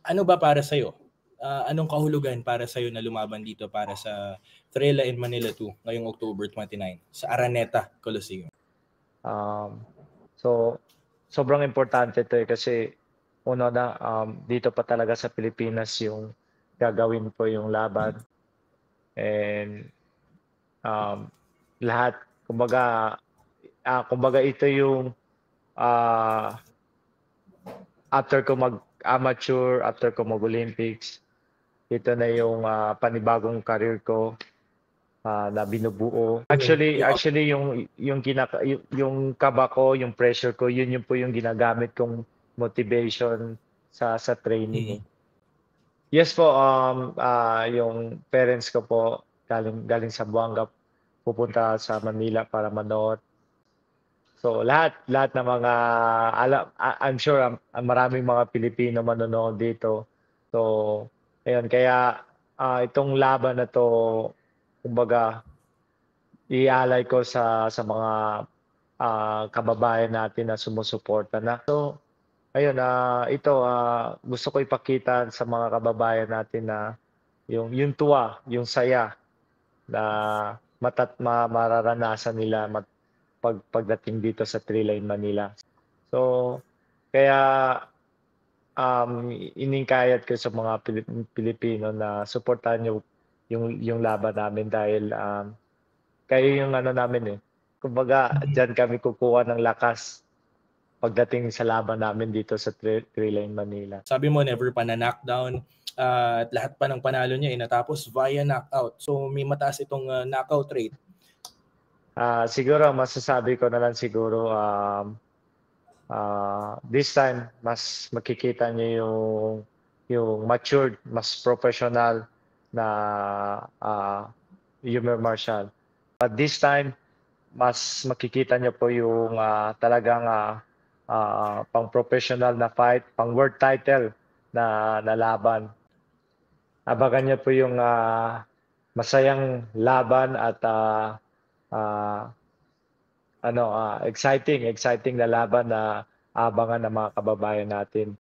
Ano ba para sa'yo? Anong kahulugan para sa'yo na lumaban dito para sa Trela in Manila 2 ngayong October 29 sa Araneta Coliseum? Um, so, sobrang importante 'to, eh, kasi una na, dito pa talaga sa Pilipinas yung gagawin ko yung laban and, um, lahat kumbaga, kumbaga ito yung, ah, after ko mag-amateur, after ko mag-Olympics, ito na yung, panibagong career ko, na binubuo. Yung Actually yung kaba ko, yung pressure ko, yun po yung ginagamit kong motivation sa training, eh. Yes po, yung parents ko po galing galing sa Buanga pupunta sa Manila para manood. So lahat ng mga I'm sure maraming mga Pilipino manonood dito. So ayun kaya, itong laban na 'to kumbaga iaalay ko sa mga, kababayan natin na sumusuporta na. So ayun, ito, gusto ko ipakita sa mga kababayan natin na yung tuwa, yung saya na mararanasan nila pagdating dito sa Thrilla in Manila. So, kaya, inihikayat ko sa mga Pilipino na suportahan yung laban namin dahil, kayo yung ano namin, eh, kumbaga diyan kami kukuha ng lakas pagdating sa laban namin dito sa Thrilla in Manila. sabi mo never pa na knockdown, at lahat pa ng panalo niya ay natapos via knockout. So may mataas itong knockout rate. Siguro masasabi ko na lang siguro, this time mas makikita niyo yung matured, mas professional na, humor martial. But this time, mas makikita niyo po yung, talagang, pang-professional na fight, pang-world title na laban. Abangan niyo po yung, masayang laban at, ah, exciting na laban na aabangan ng mga kababayan natin.